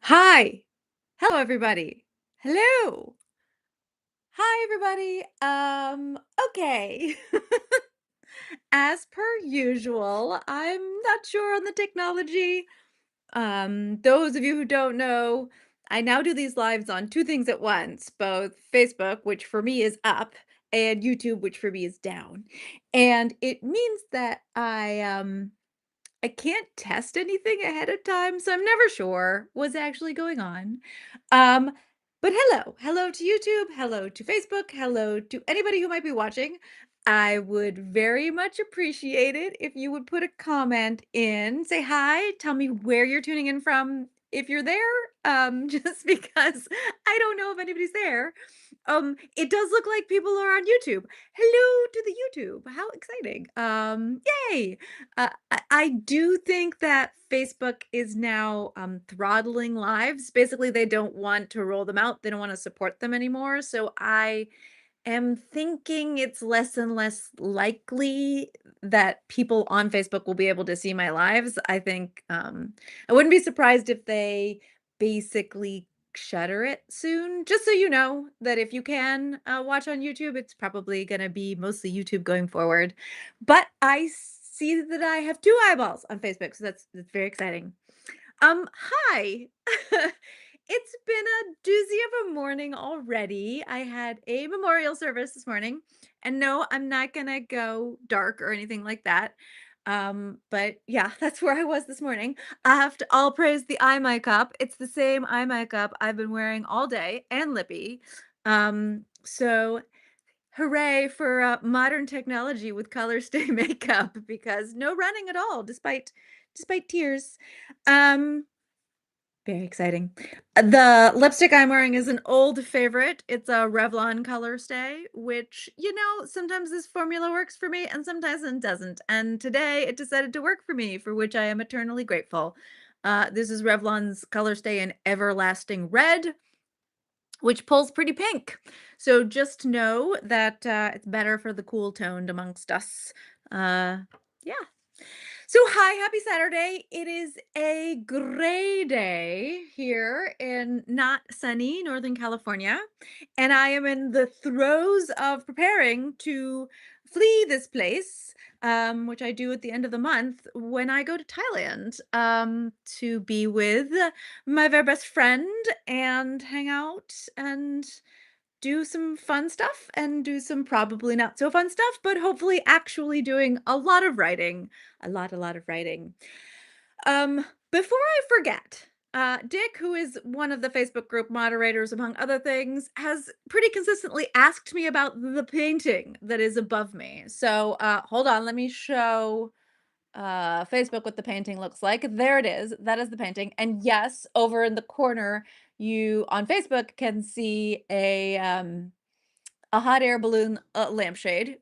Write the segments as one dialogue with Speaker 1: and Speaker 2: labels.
Speaker 1: Hi. Hello, everybody. Hello. Hi, everybody. Okay. As per usual, I'm not sure on the technology. Those of you who don't know, I now do these lives on two things at once, both Facebook, which for me is up, and YouTube, which for me is down. And it means that I can't test anything ahead of time, so I'm never sure what's actually going on. Um, but hello to YouTube, hello to Facebook, hello to anybody who might be watching. I would very much appreciate it if you would put a comment in, say hi, tell me where you're tuning in from if you're there, just because I don't know if anybody's there. It does look like people are on YouTube. Hello to the YouTube. How exciting. Yay. I do think that Facebook is now throttling lives. Basically, they don't want to roll them out. They don't want to support them anymore. So I am thinking it's less and less likely that people on Facebook will be able to see my lives. I think I wouldn't be surprised if they basically shutter it soon. Just so you know that if you can watch on YouTube, it's probably going to be mostly YouTube going forward. But I see that I have two eyeballs on Facebook, so that's very exciting. Hi. It's been a doozy of a morning already. I had a memorial service this morning, and no, I'm not gonna go dark or anything like that. But yeah, that's where I was this morning. I have to all praise the eye makeup. It's the same eye makeup I've been wearing all day and lippy. So hooray for modern technology with Colorstay makeup because no running at all, despite tears. Um, very exciting. The lipstick I'm wearing is an old favorite. It's a Revlon Colorstay, which, sometimes this formula works for me and sometimes it doesn't. And today it decided to work for me, for which I am eternally grateful. This is Revlon's Colorstay in Everlasting Red, which pulls pretty pink. So just know that it's better for the cool toned amongst us. Yeah. So, hi, happy Saturday. It is a gray day here in not sunny Northern California, and I am in the throes of preparing to flee this place, which I do at the end of the month when I go to Thailand to be with my very best friend and hang out and do some fun stuff and do some probably not so fun stuff, but hopefully actually doing a lot of writing, a lot of writing. Before I forget, Dick, who is one of the Facebook group moderators, among other things, has pretty consistently asked me about the painting that is above me. So hold on, let me show Facebook what the painting looks like. There it is. That is the painting. And yes, over in the corner, you on Facebook can see a hot air balloon lampshade,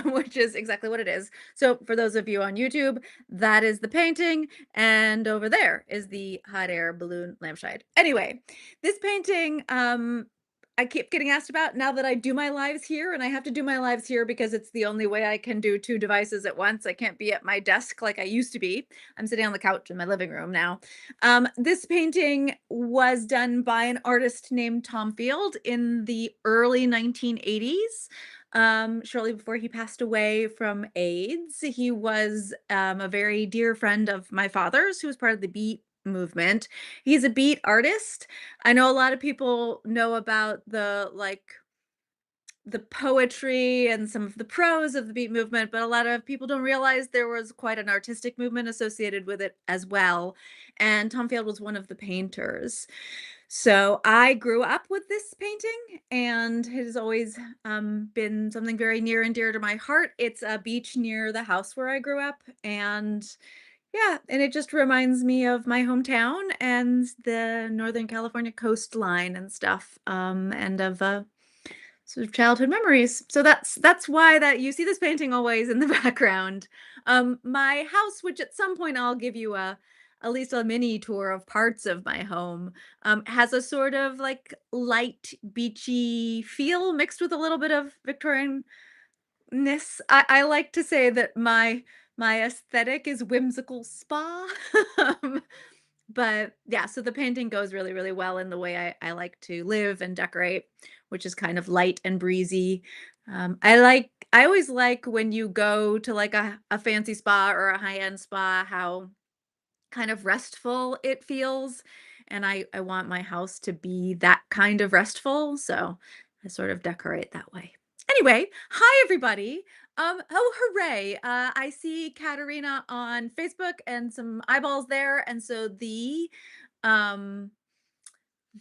Speaker 1: which is exactly what it is. So for those of you on YouTube, that is the painting, and over there is the hot air balloon lampshade. Anyway, this painting, I keep getting asked about now that I do my lives here, and I have to do my lives here because it's the only way I can do two devices at once. I can't be at my desk like I used to be. I'm sitting on the couch in my living room now. This painting was done by an artist named Tom Field in the early 1980s, shortly before he passed away from AIDS. He was a very dear friend of my father's, who was part of the Beat movement. He's a beat artist. I know a lot of people know about the poetry and some of the prose of the beat movement, but a lot of people don't realize there was quite an artistic movement associated with it as well. And Tom Field was one of the painters. So I grew up with this painting, and it has always been something very near and dear to my heart. It's a beach near the house where I grew up. And yeah, and it just reminds me of my hometown and the Northern California coastline and stuff, and of sort of childhood memories. So that's why that you see this painting always in the background. My house, which at some point I'll give you a at least a mini tour of parts of my home, has a sort of like light beachy feel mixed with a little bit of Victorian ness. I like to say that my aesthetic is whimsical spa. Um, But yeah, so the painting goes really, really well in the way I like to live and decorate, which is kind of light and breezy. I always like when you go to like a fancy spa or a high-end spa, how kind of restful it feels, and I want my house to be that kind of restful, so I sort of decorate that way. Anyway, hi everybody. Oh hooray. I see Katerina on Facebook and some eyeballs there, and so um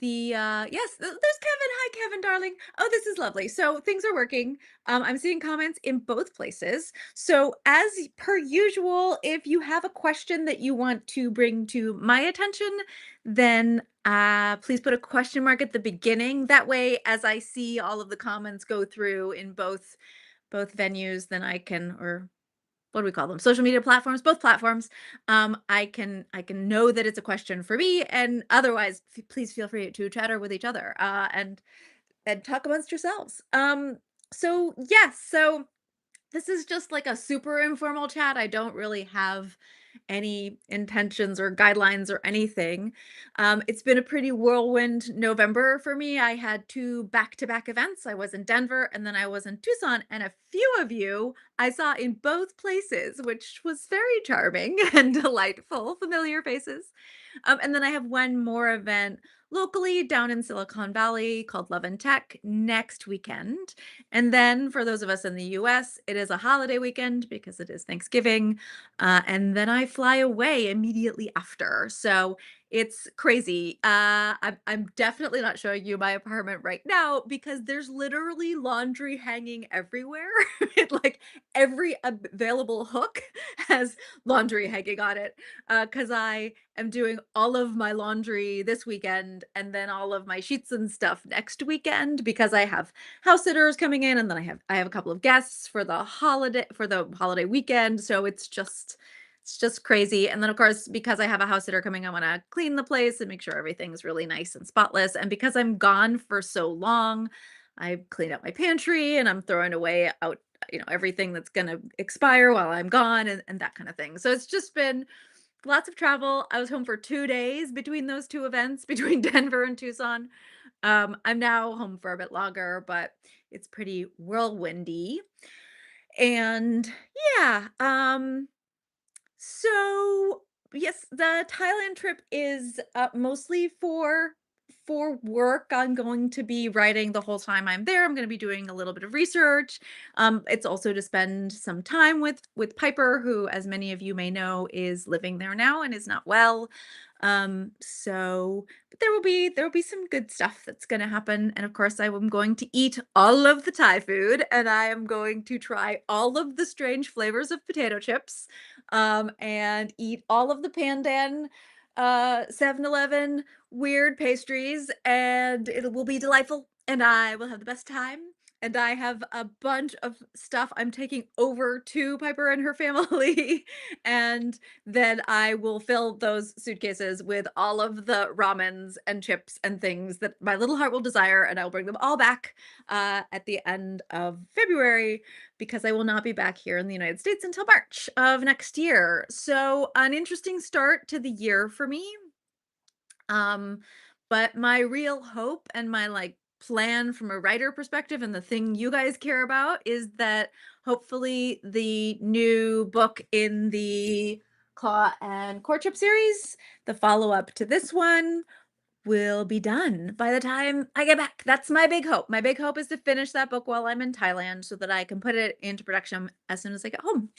Speaker 1: yes, there's Kevin. Hi, Kevin, darling. Oh, this is lovely. So things are working. I'm seeing comments in both places. So as per usual, if you have a question that you want to bring to my attention, then please put a question mark at the beginning. That way, as I see all of the comments go through in both venues, then I can, or what do we call them? Social media platforms, both platforms. I can know that it's a question for me, and otherwise, please feel free to chatter with each other and talk amongst yourselves. So yes, so this is just like a super informal chat. I don't really have any intentions or guidelines or anything. It's been a pretty whirlwind November for me. I had two back-to-back events. I was in Denver and then I was in Tucson, and a few of you I saw in both places, which was very charming and delightful, familiar faces. And then I have one more event locally down in Silicon Valley called Love and Tech next weekend. And then for those of us in the US, it is a holiday weekend because it is Thanksgiving. And then I fly away immediately after. So it's crazy. I'm definitely not showing you my apartment right now because there's literally laundry hanging everywhere. Like every available hook has laundry hanging on it. Because I am doing all of my laundry this weekend and then all of my sheets and stuff next weekend because I have house sitters coming in, and then I have a couple of guests for the holiday weekend, so it's just crazy. And then of course, because I have a house sitter coming, I want to clean the place and make sure everything's really nice and spotless. And because I'm gone for so long, I clean up my pantry and I'm throwing away out, everything that's going to expire while I'm gone, and that kind of thing. So it's just been lots of travel. I was home for 2 days between those 2 events, between Denver and Tucson. I'm now home for a bit longer, but it's pretty whirlwindy. And yeah, so yes, the Thailand trip is mostly for work. I'm going to be writing the whole time I'm there. I'm going to be doing a little bit of research. It's also to spend some time with Piper, who, as many of you may know, is living there now and is not well. But there will be some good stuff that's going to happen, and of course, I am going to eat all of the Thai food, and I am going to try all of the strange flavors of potato chips, and eat all of the pandan 7-Eleven weird pastries, and it will be delightful, and I will have the best time. And I have a bunch of stuff I'm taking over to Piper and her family, and then I will fill those suitcases with all of the ramens and chips and things that my little heart will desire, and I will bring them all back at the end of February because I will not be back here in the United States until March of next year. So, an interesting start to the year for me. Um, but my real hope and my like plan from a writer perspective, and the thing you guys care about, is that hopefully the new book in the Claw and Courtship series, the follow-up to this one, will be done by the time I get back. That's my big hope. My big hope is to finish that book while I'm in Thailand so that I can put it into production as soon as I get home.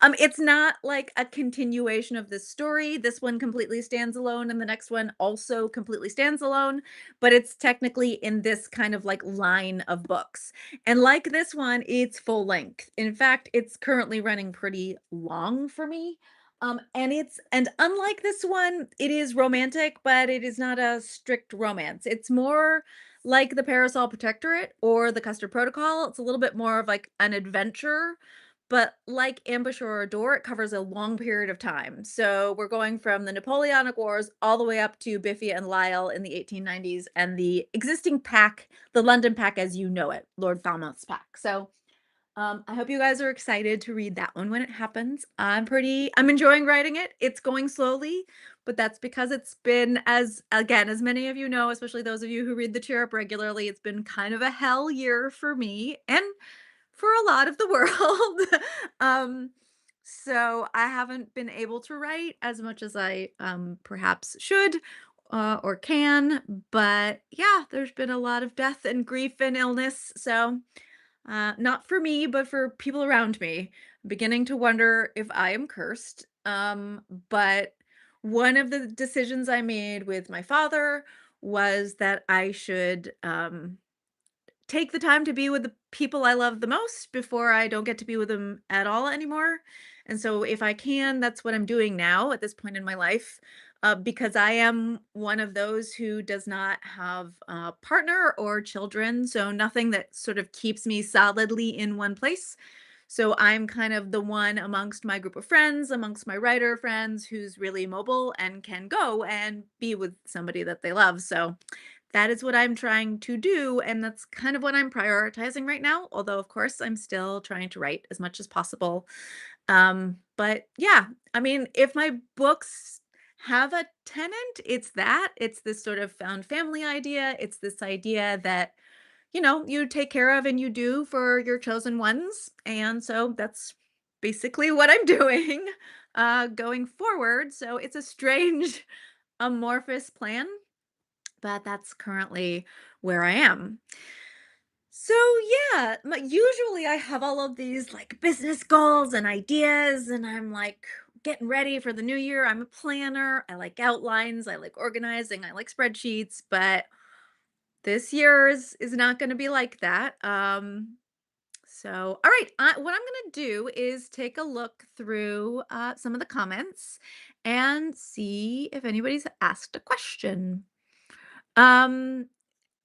Speaker 1: It's not like a continuation of this story. This one completely stands alone, and the next one also completely stands alone, but it's technically in this kind of like line of books. And like this one, it's full length. In fact, it's currently running pretty long for me. And unlike this one, it is romantic, but it is not a strict romance. It's more like the Parasol Protectorate or the Custard Protocol. It's a little bit more of like an adventure, but like Ambush or Adore, it covers a long period of time. So we're going from the Napoleonic Wars all the way up to Biffy and Lyle in the 1890s and the existing pack, the London pack as you know it, Lord Falmouth's pack. So I hope you guys are excited to read that one when it happens. I'm enjoying writing it. It's going slowly, but that's because it's been as many of you know, especially those of you who read the Chirrup regularly, it's been kind of a hell year for me and for a lot of the world. um, so I haven't been able to write as much as I perhaps should or can, but yeah, there's been a lot of death and grief and illness. So not for me, but for people around me. I'm beginning to wonder if I am cursed. But one of the decisions I made with my father was that I should take the time to be with the people I love the most before I don't get to be with them at all anymore. And so, if I can, that's what I'm doing now at this point in my life, because I am one of those who does not have a partner or children. So, nothing that sort of keeps me solidly in one place. So, I'm kind of the one amongst my group of friends, amongst my writer friends, who's really mobile and can go and be with somebody that they love. So, that is what I'm trying to do, and that's kind of what I'm prioritizing right now, although, of course, I'm still trying to write as much as possible. But yeah, I mean, if my books have a tenant, it's that. It's this sort of found family idea. It's this idea that, you take care of and you do for your chosen ones. And so that's basically what I'm doing going forward. So it's a strange, amorphous plan, but that's currently where I am. So yeah, usually I have all of these like business goals and ideas, and I'm like getting ready for the new year. I'm a planner. I like outlines. I like organizing. I like spreadsheets. But this year's is not going to be like that. So all right, what I'm going to do is take a look through some of the comments and see if anybody's asked a question. Um,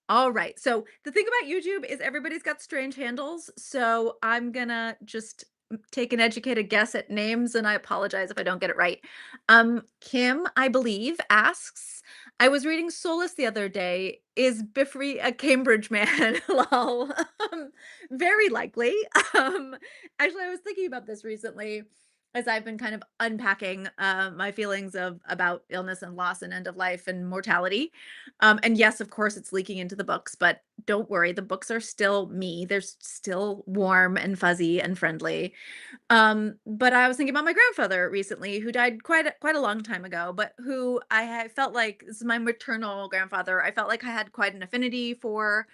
Speaker 1: all right. So the thing about YouTube is everybody's got strange handles. So I'm gonna just take an educated guess at names, and I apologize if I don't get it right. Kim, I believe, asks, I was reading Solus the other day. Is Biffrey a Cambridge man? Lol. Very likely. Um, Actually, I was thinking about this recently as I've been kind of unpacking my feelings of about illness and loss and end of life and mortality. And yes, of course, it's leaking into the books, but don't worry, the books are still me. They're still warm and fuzzy and friendly. But I was thinking about my grandfather recently, who died quite a long time ago, but who I had felt like this is my maternal grandfather. I felt like I had quite an affinity for.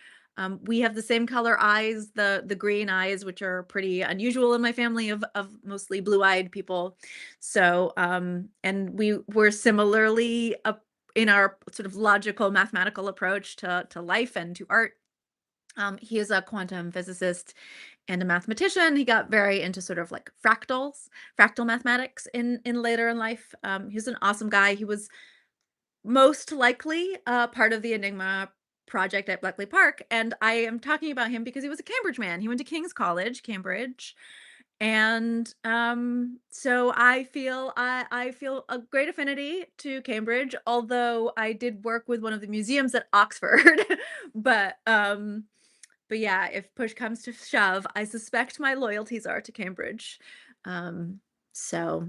Speaker 1: We have the same color eyes, the green eyes, which are pretty unusual in my family of mostly blue-eyed people. So, and we were similarly in our sort of logical mathematical approach to life and to art. He is a quantum physicist and a mathematician. He got very into sort of like fractal mathematics in later in life. He's an awesome guy. He was most likely part of the Enigma project at Bletchley Park, and I am talking about him because he was a Cambridge man. He went to King's College, Cambridge, and so I feel a great affinity to Cambridge, although I did work with one of the museums at Oxford. but um but yeah, if push comes to shove, I suspect my loyalties are to Cambridge. So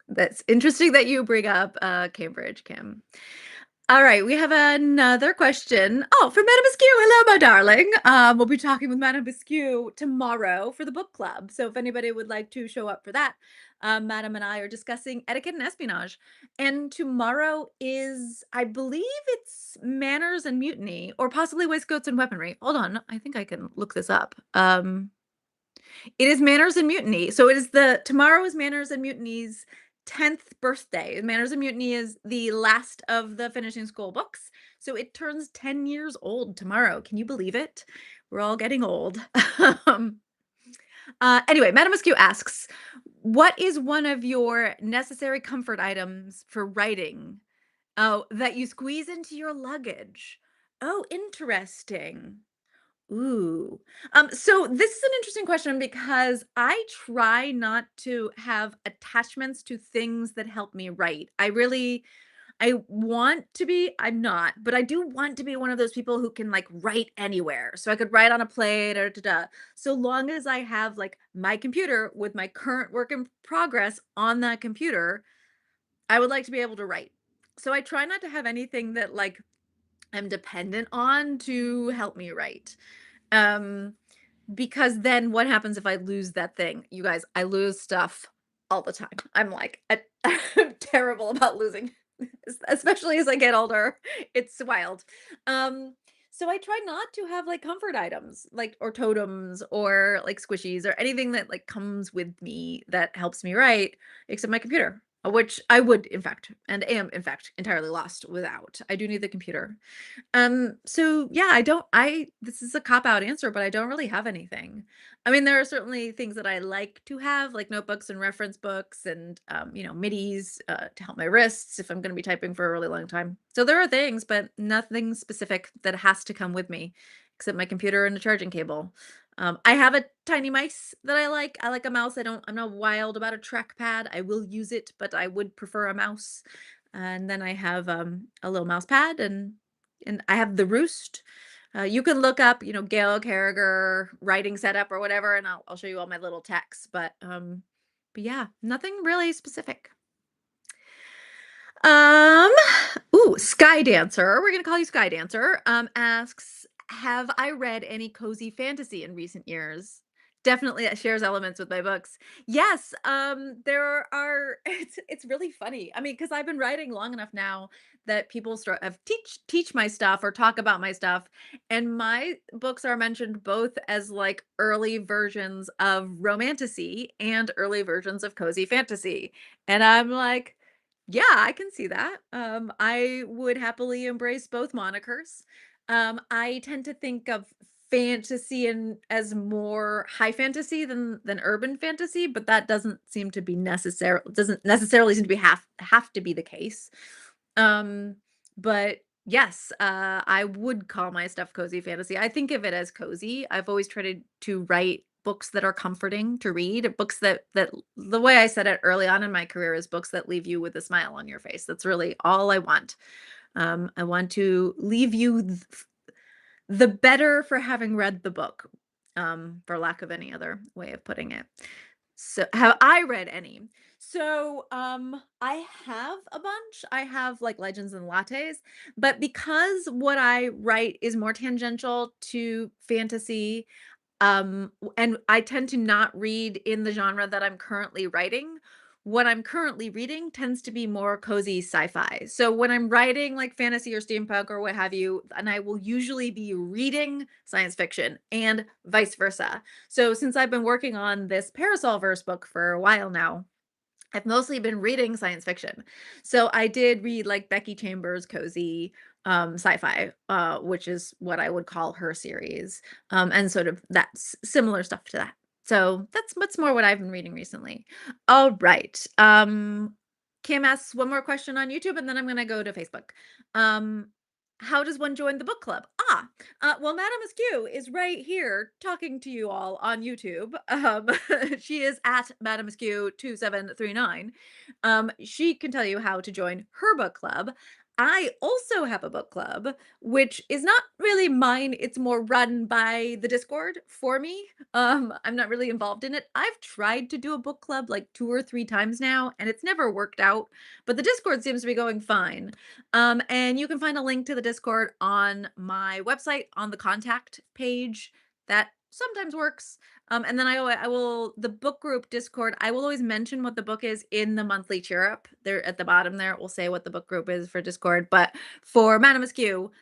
Speaker 1: that's interesting that you bring up Cambridge, Kim. All right, we have another question. Oh, from Madame Askew. Hello, my darling. We'll be talking with Madame Askew tomorrow for the book club. So if anybody would like to show up for that, Madame and I are discussing etiquette and espionage. And tomorrow is, I believe it's manners and mutiny, or possibly waistcoats and weaponry. Hold on, I think I can look this up. It is Manners and Mutiny. So it is tomorrow is Manners and Mutiny's 10th birthday. Manners and Mutiny is the last of the finishing school books. So it turns 10 years old tomorrow. Can you believe it? We're all getting old. um, anyway, Madame Askew asks, what is one of your necessary comfort items for writing? Oh, that you squeeze into your luggage. Oh, interesting. Ooh. So this is an interesting question because I try not to have attachments to things that help me write. I want to be, I'm not, but I do want to be one of those people who can like write anywhere. So I could write on a plane or da. So long as I have like my computer with my current work in progress on that computer, I would like to be able to write. So I try not to have anything that like I'm dependent on to help me write. Um because then what happens if I lose that thing? You guys, I lose stuff all the time. I'm like, I'm terrible about losing, especially as I get older. It's wild. Um, so I try not to have like comfort items, like or totems or like squishies or anything that like comes with me that helps me write, except my computer, which I would, in fact, and am in fact entirely lost without. I do need the computer. So yeah, I this is a cop out answer, but I don't really have anything. I mean, there are certainly things that I like to have, like notebooks and reference books and midis to help my wrists if I'm going to be typing for a really long time. So there are things, but nothing specific that has to come with me, except my computer and a charging cable. I have a tiny mice that I like. I like a mouse. I'm not wild about a trackpad. I will use it, but I would prefer a mouse. And then I have a little mouse pad and I have the Roost. You can look up, Gail Carriger writing setup or whatever, and I'll show you all my little texts. But yeah, nothing really specific. Um, Sky Dancer, we're gonna call you Sky Dancer, asks, have I read any cozy fantasy in recent years? Definitely that shares elements with my books. Yes, there are it's really funny. I mean, because I've been writing long enough now that people start of teach my stuff or talk about my stuff, and my books are mentioned both as like early versions of romantasy and early versions of cozy fantasy. And I'm like, yeah, I can see that. I would happily embrace both monikers. I tend to think of fantasy and as more high fantasy than urban fantasy, but that doesn't necessarily seem to be have to be the case. Um, but yes, I would call my stuff cozy fantasy. I think of it as cozy. I've always tried to write books that are comforting to read, books that the way I said it early on in my career is books that leave you with a smile on your face. That's really all I want. I want to leave you the better for having read the book, for lack of any other way of putting it. So, have I read any? So, I have a bunch. I have like Legends and Lattes, but because what I write is more tangential to fantasy, and I tend to not read in the genre that I'm currently writing. What I'm currently reading tends to be more cozy sci-fi. So when I'm writing like fantasy or steampunk or what have you, and I will usually be reading science fiction and vice versa. So since I've been working on this Parasol verse book for a while now, I've mostly been reading science fiction. So I did read like Becky Chambers' cozy sci-fi, which is what I would call her series. And sort of that's similar stuff to that. So that's more what I've been reading recently. All right. Kim asks one more question on YouTube, and then I'm gonna go to Facebook. Um, how does one join the book club? Well, Madame Askew is right here talking to you all on YouTube. She is at Madame Askew 2739. She can tell you how to join her book club. I also have a book club, which is not really mine. It's more run by the Discord for me. I'm not really involved in it. I've tried to do a book club like 2 or 3 times now, and it's never worked out. But the Discord seems to be going fine. And you can find a link to the Discord on my website on the contact page. That sometimes works. And then I will the book group Discord. I will always mention what the book is in the monthly Chirrup. There at the bottom there, it will say what the book group is for Discord. But for Madame Askew,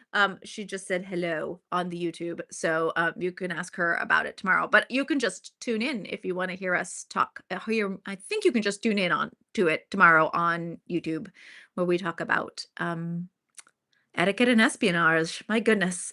Speaker 1: she just said hello on the YouTube, so you can ask her about it tomorrow. But you can just tune in if you want to hear us talk. I think you can just tune in on to it tomorrow on YouTube, where we talk about etiquette and espionage. My goodness.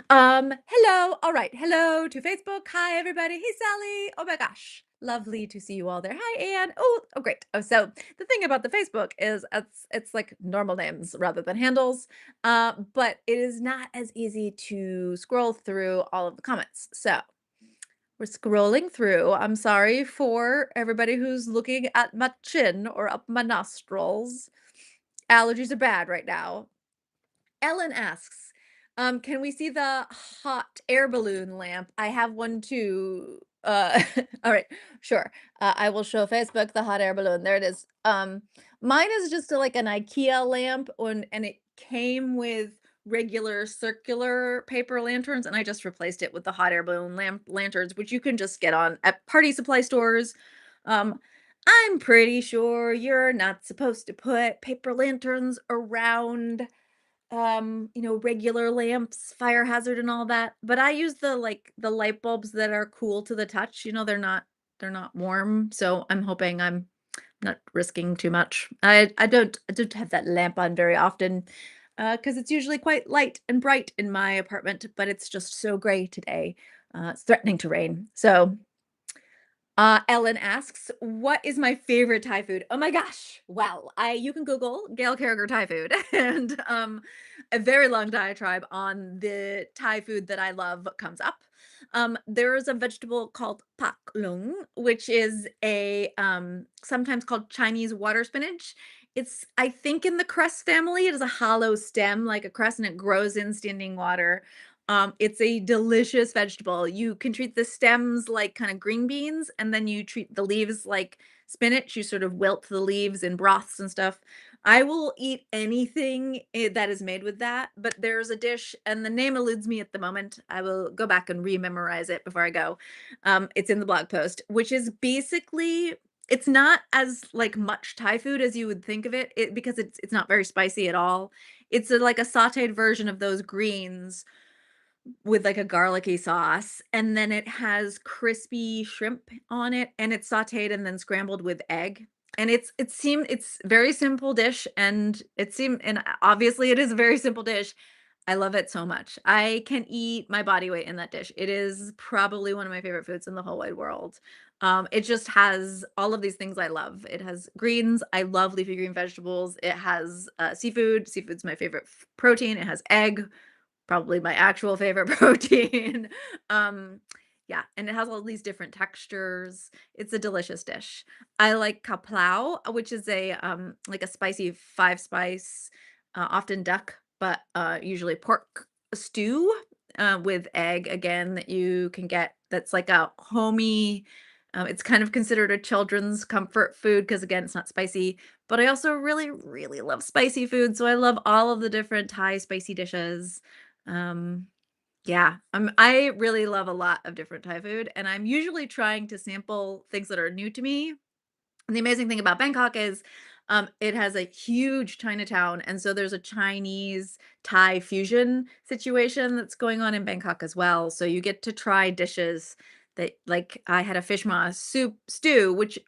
Speaker 1: Hello. All right. Hello to Facebook. Hi, everybody. Hey, Sally. Oh my gosh. Lovely to see you all there. Hi, Anne. Oh, great. Oh, so the thing about the Facebook is it's like normal names rather than handles. But it is not as easy to scroll through all of the comments. So we're scrolling through. I'm sorry for everybody who's looking at my chin or up my nostrils. allergies are bad right now. Ellen asks, can we see the hot air balloon lamp? I have one too. All right, sure. I will show Facebook the hot air balloon. There it is. Mine is just like an IKEA lamp, and it came with regular circular paper lanterns, and I just replaced it with the hot air balloon lanterns, which you can just get on at party supply stores. Um, I'm pretty sure you're not supposed to put paper lanterns around regular lamps, fire hazard and all that, but I use the light bulbs that are cool to the touch, they're not warm, so I'm hoping I'm not risking too much. I don't have that lamp on very often, because it's usually quite light and bright in my apartment, but it's just so gray today. It's threatening to rain. So Ellen asks, "What is my favorite Thai food?" Oh my gosh! Well, I you can Google Gail Carriger Thai food, and a very long diatribe on the Thai food that I love comes up. There is a vegetable called pak lung, which is a sometimes called Chinese water spinach. It's I think in the cress family. It is a hollow stem like a cress, and it grows in standing water. It's a delicious vegetable. You can treat the stems like kind of green beans, and then you treat the leaves like spinach. You sort of wilt the leaves in broths and stuff. I will eat anything that is made with that, but there's a dish, and the name eludes me at the moment. I will go back and rememorize it before I go. It's in the blog post, which is basically it's not as like much Thai food as you would think of it, because it's not very spicy at all. It's like a sautéed version of those greens with, like, a garlicky sauce, and then it has crispy shrimp on it, and it's sautéed and then scrambled with egg, and it's very simple dish, and obviously it is a very simple dish. I love it so much. I can eat my body weight in that dish. It is probably one of my favorite foods in the whole wide world. It just has all of these things I love. It has greens. I love leafy green vegetables. It has, seafood. Seafood's my favorite protein. It has egg, probably my actual favorite protein. Um, yeah, and it has all these different textures. It's a delicious dish. I like kaplau, which is like a spicy 5 spice, often duck, but, usually pork stew, with egg again that you can get that's like a homey it's kind of considered a children's comfort food because again, it's not spicy, but I also really, really love spicy food, so I love all of the different Thai spicy dishes. Um, yeah, I really love a lot of different Thai food, and I'm usually trying to sample things that are new to me. And the amazing thing about Bangkok is, it has a huge Chinatown, and so there's a Chinese Thai fusion situation that's going on in Bangkok as well. So you get to try dishes that like I had a fish maw soup stew, which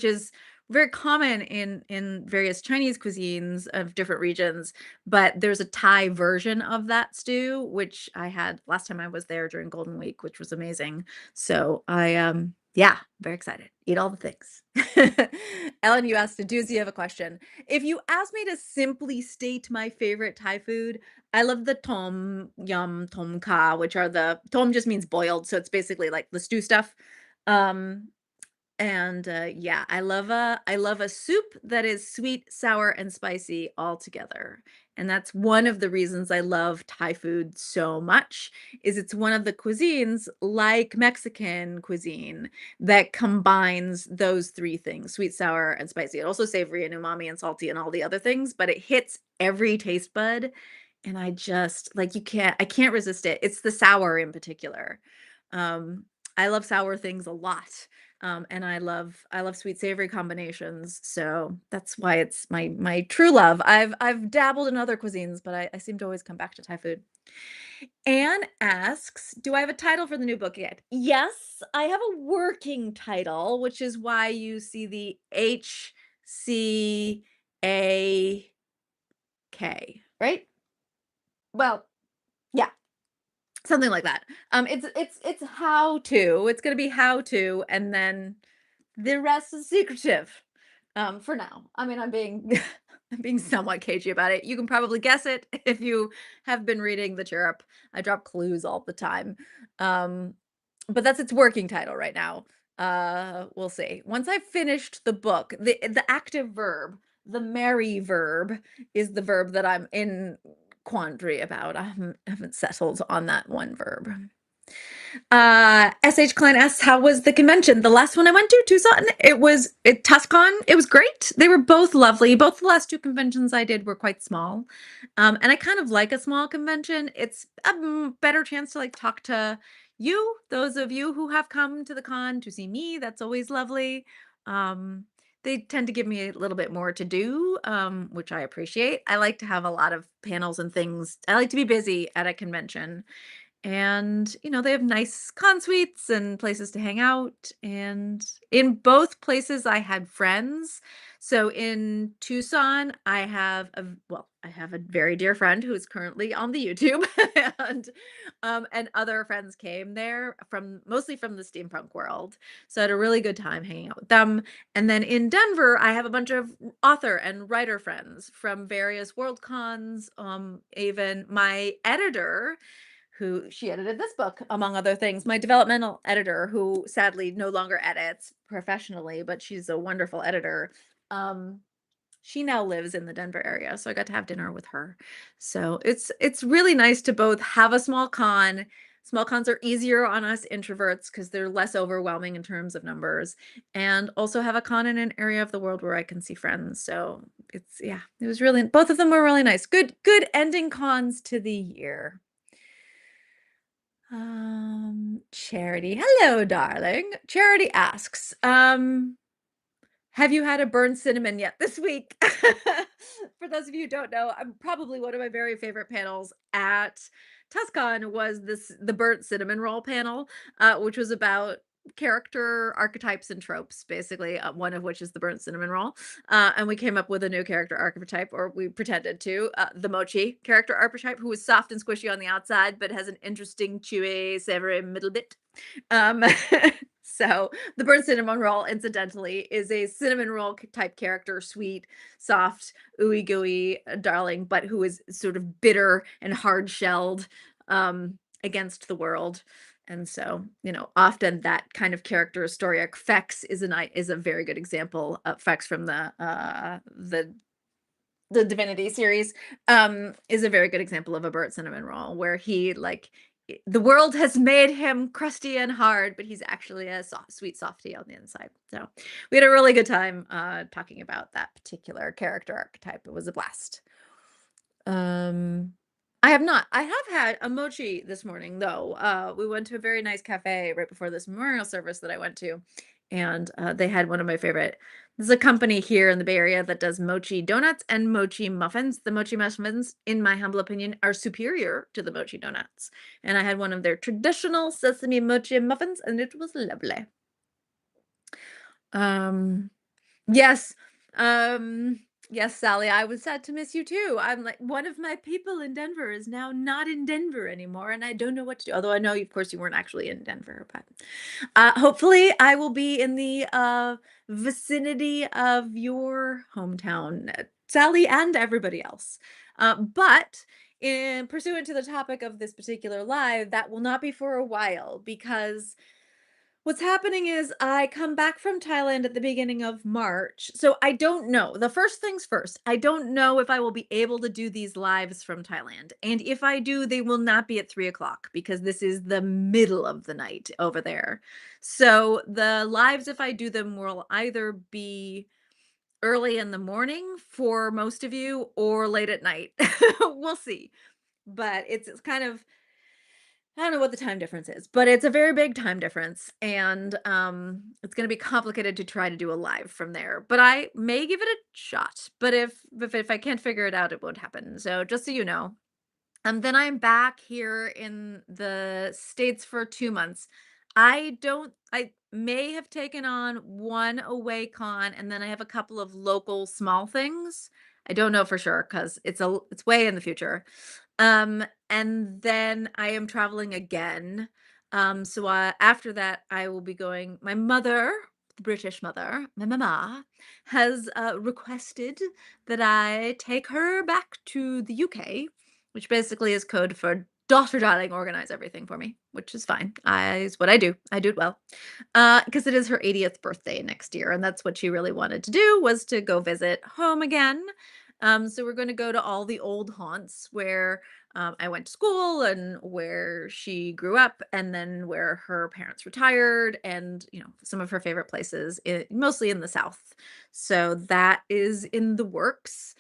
Speaker 1: is very common in various Chinese cuisines of different regions, but there's a Thai version of that stew, which I had last time I was there during Golden Week, which was amazing. So yeah, very excited. Eat all the things. Ellen, you asked a doozy of a question. If you ask me to simply state my favorite Thai food, I love the tom yum tom kha, which are the tom just means boiled, so it's basically like the stew stuff. Um, and, yeah, I love a soup that is sweet, sour, and spicy all together, and that's one of the reasons I love Thai food so much, is it's one of the cuisines, like Mexican cuisine, that combines those 3 things, sweet, sour, and spicy. It also savory and umami and salty and all the other things, but it hits every taste bud, and I just like, I can't resist it. It's the sour in particular. I love sour things a lot. And I love sweet savory combinations, so that's why it's my true love. I've dabbled in other cuisines, but I seem to always come back to Thai food. Anne asks, "Do I have a title for the new book yet?" Yes, I have a working title, which is why you see the HCAK, right? Well, yeah, something like that. It's how to. It's gonna be how to, and then the rest is secretive, for now. I mean, I'm being I'm being somewhat cagey about it. You can probably guess it if you have been reading the Chirrup. I drop clues all the time. Um, but that's its working title right now. We'll see. Once I've finished the book, the active verb, the marry verb is the verb that I'm in quandary about. I haven't settled on that one verb. SH Klein asks, how was the convention? The last one I went to, Tucson, it was at Tucson. It was great. They were both lovely. Both the last two conventions I did were quite small. And I kind of like a small convention. It's a better chance to like talk to you, those of you who have come to the con to see me. That's always lovely. They tend to give me a little bit more to do, which I appreciate. I like to have a lot of panels and things. I like to be busy at a convention. And, they have nice con suites and places to hang out. And in both places, I had friends. So in Tucson, I have a very dear friend who is currently on the YouTube, and other friends came there mostly from the steampunk world. So I had a really good time hanging out with them. And then in Denver, I have a bunch of author and writer friends from various world cons. Even my editor, who she edited this book, among other things. My developmental editor, who sadly no longer edits professionally, but she's a wonderful editor. She now lives in the Denver area, so I got to have dinner with her. So it's really nice to both have a small con. Small cons are easier on us introverts because they're less overwhelming in terms of numbers, and also have a con in an area of the world where I can see friends. So it was really, both of them were really nice. Good ending cons to the year. Charity. Hello, darling. Charity asks, have you had a burned cinnamon yet this week? For those of you who don't know, I'm probably one of my very favorite panels at TusCon was the burnt cinnamon roll panel, which was about character archetypes and tropes, basically, one of which is the burnt cinnamon roll. And we came up with a new character archetype, or we pretended to, the mochi character archetype, who is soft and squishy on the outside, but has an interesting, chewy, savory middle bit. So the burnt cinnamon roll, incidentally, is a cinnamon roll type character, sweet, soft, ooey gooey, darling, but who is sort of bitter and hard shelled against the world. And so, often that kind of character story arc. Fex is a very good example of Fex from the Divinity series, is a very good example of a burnt cinnamon roll, where he the world has made him crusty and hard, but he's actually a sweet softy on the inside. So we had a really good time talking about that particular character archetype. It was a blast. I have had a mochi this morning, though. We went to a very nice cafe right before this memorial service that I went to, and they had one of my favorite. There's a company here in the Bay Area that does mochi donuts and mochi muffins. The mochi muffins, in my humble opinion, are superior to the mochi donuts. And I had one of their traditional sesame mochi muffins, and it was lovely. Yes. Yes, Sally, I was sad to miss you too. I'm like, one of my people in Denver is now not in Denver anymore, and I don't know what to do. Although I know, of course, you weren't actually in Denver, but hopefully I will be in the vicinity of your hometown, Sally, and everybody else. But in pursuant to the topic of this particular live, that will not be for a while, because what's happening is I come back from Thailand at the beginning of March. So I don't know. The first things first, I don't know if I will be able to do these lives from Thailand. And if I do, they will not be at 3 o'clock, because this is the middle of the night over there. So the lives, if I do them, will either be early in the morning for most of you or late at night. We'll see. But it's kind of, I don't know what the time difference is, but it's a very big time difference, and it's going to be complicated to try to do a live from there. But I may give it a shot. But if I can't figure it out, it won't happen. So just so you know, then I'm back here in the States for 2 months. I may have taken on one away con, and then I have a couple of local small things. I don't know for sure, because it's way in the future. And then I am traveling again. So after that, I will be going. My mother, the British mother, my mama, has requested that I take her back to the UK, which basically is code for daughter darling organize everything for me, which is fine. I is what I do. I do it well. Because it is her 80th birthday next year, and that's what she really wanted to do was to go visit home again. So we're going to go to all the old haunts where I went to school and where she grew up, and then where her parents retired, and some of her favorite places, mostly in the South. So that is in the works.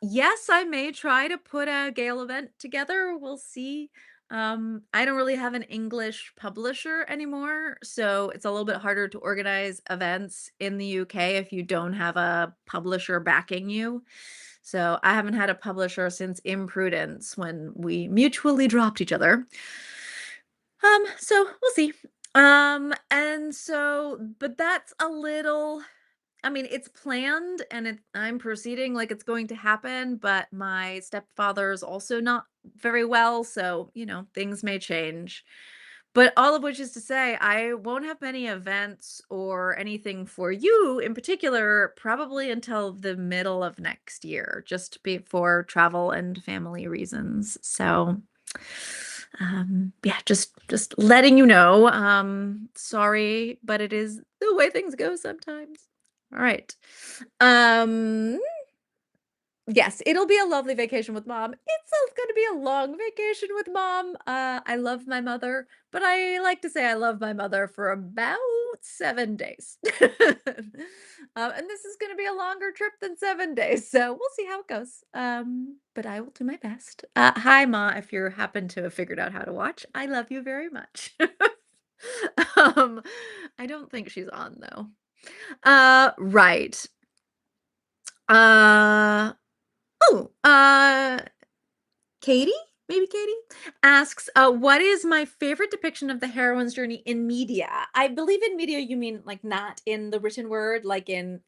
Speaker 1: Yes, I may try to put a Gale event together. We'll see. I don't really have an English publisher anymore, so it's a little bit harder to organize events in the UK if you don't have a publisher backing you. So I haven't had a publisher since Imprudence when we mutually dropped each other. So we'll see. And so, but that's a little, I mean, it's planned and I'm proceeding like it's going to happen, but my stepfather's also not very well, so, things may change. But all of which is to say, I won't have many events or anything for you in particular probably until the middle of next year, just for travel and family reasons. So, yeah, just letting you know. Sorry, but it is the way things go sometimes. All right. Um, yes, it'll be a lovely vacation with mom. It's going to be a long vacation with mom. I love my mother, but I like to say I love my mother for about 7 days. And this is going to be a longer trip than 7 days, so we'll see how it goes. But I will do my best. Hi, Ma, if you happen to have figured out how to watch, I love you very much. um, I don't think she's on though. Right. Uh, oh, Katie, maybe Katie, asks, "What is my favorite depiction of the heroine's journey in media?" I believe in media you mean like not in the written word, like in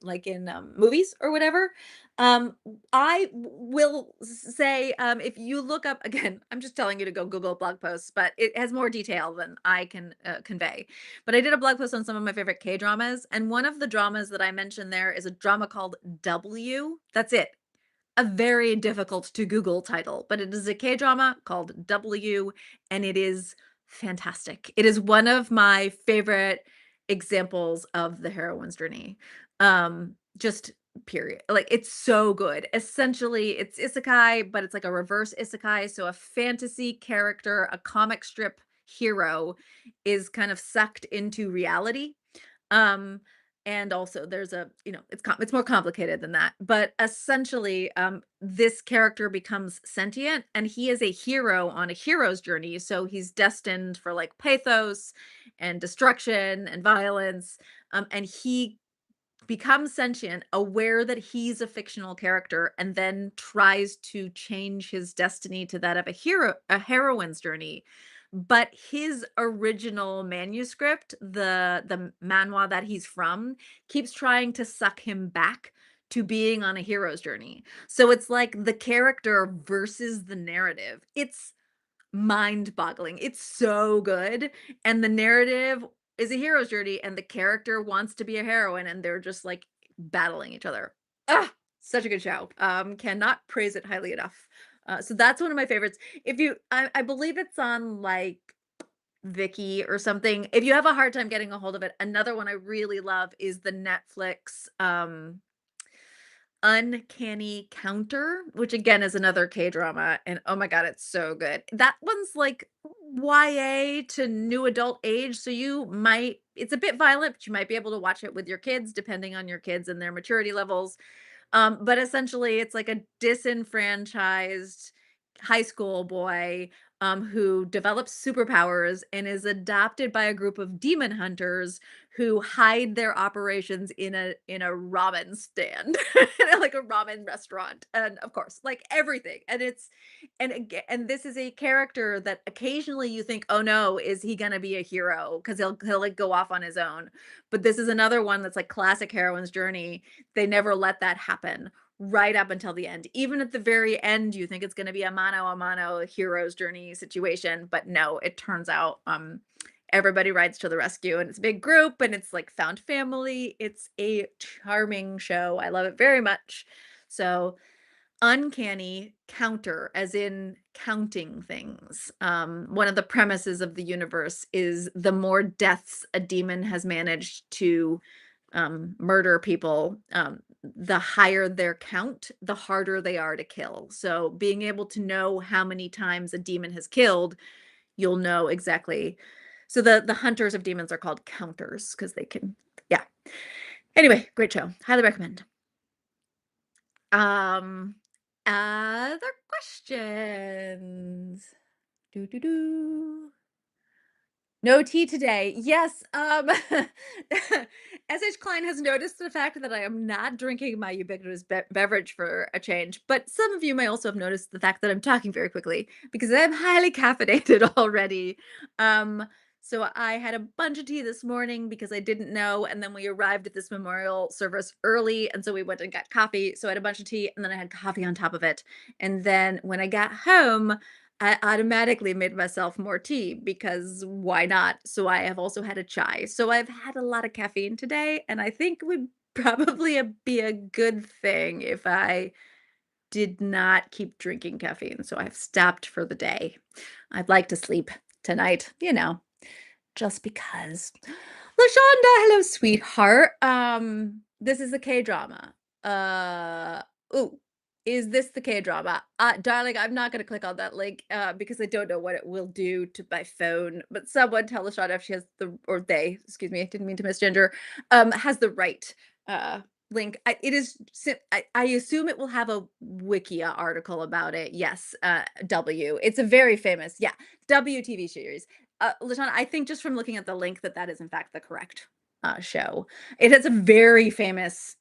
Speaker 1: movies or whatever. I will say, if you look up again, I'm just telling you to go Google blog posts, but it has more detail than I can convey. But I did a blog post on some of my favorite K dramas, and one of the dramas that I mentioned there is a drama called W. That's it, a very difficult to Google title, but it is a K-drama called W, and it is fantastic. It is one of my favorite examples of the heroine's journey. Just period. Like it's so good. Essentially, it's isekai, but it's like a reverse isekai. So a fantasy character, a comic strip hero is kind of sucked into reality. Um, and also there's it's more complicated than that. But essentially, this character becomes sentient and he is a hero on a hero's journey. So he's destined for like pathos and destruction and violence. And he becomes sentient, aware that he's a fictional character, and then tries to change his destiny to that of a heroine's journey. But his original manuscript, the manhwa that he's from, keeps trying to suck him back to being on a hero's journey. So it's like the character versus the narrative. It's mind-boggling. It's so good, and the narrative is a hero's journey, and the character wants to be a heroine, and they're just, like, battling each other. Ah, such a good show. Cannot praise it highly enough. So that's one of my favorites. If you I believe it's on, like, Viki or something. If you have a hard time getting a hold of it, another one I really love is the Netflix, Uncanny Counter, which again is another K-drama, and oh my god, it's so good. That one's like YA to new adult age, so it's a bit violent, but you might be able to watch it with your kids depending on your kids and their maturity levels. But essentially, it's like a disenfranchised high school boy who develops superpowers and is adopted by a group of demon hunters who hide their operations in a ramen stand, like a ramen restaurant, and of course, like everything. And this is a character that occasionally you think, oh no, is he gonna be a hero? Because he'll like go off on his own. But this is another one that's like classic heroine's journey. They never let that happen right up until the end. Even at the very end, you think it's going to be a mano hero's journey situation, but no, it turns out everybody rides to the rescue and it's a big group and it's like found family. It's a charming show. I love it very much. So uncanny counter, as in counting things. One of the premises of the universe is the more deaths a demon has managed to murder people, the higher their count, the harder they are to kill. So being able to know how many times a demon has killed, you'll know exactly. So the hunters of demons are called counters because they can, yeah. Anyway, great show. Highly recommend. Um, Other questions? Do do do. No tea today. Yes, SH Klein has noticed the fact that I am not drinking my ubiquitous beverage for a change, but some of you may also have noticed the fact that I'm talking very quickly because I'm highly caffeinated already. Um, so I had a bunch of tea this morning because I didn't know, and then we arrived at this memorial service early, and so we went and got coffee. So I had a bunch of tea, and then I had coffee on top of it. And then when I got home, I automatically made myself more tea because why not? So I have also had a chai. So I've had a lot of caffeine today, and I think it would probably be a good thing if I did not keep drinking caffeine. So I've stopped for the day. I'd like to sleep tonight, just because. LaShonda, hello, sweetheart. This is a K-drama. Uh, ooh, is this the K-drama? Darling, I'm not gonna click on that link, because I don't know what it will do to my phone, but someone tell LaShonda if she has or they, excuse me, I didn't mean to misgender, has the right, link. It is I assume it will have a Wikia article about it. Yes, W. It's a very famous, yeah, W TV series. LaShonda, I think just from looking at the link that is in fact the correct show. It has a very famous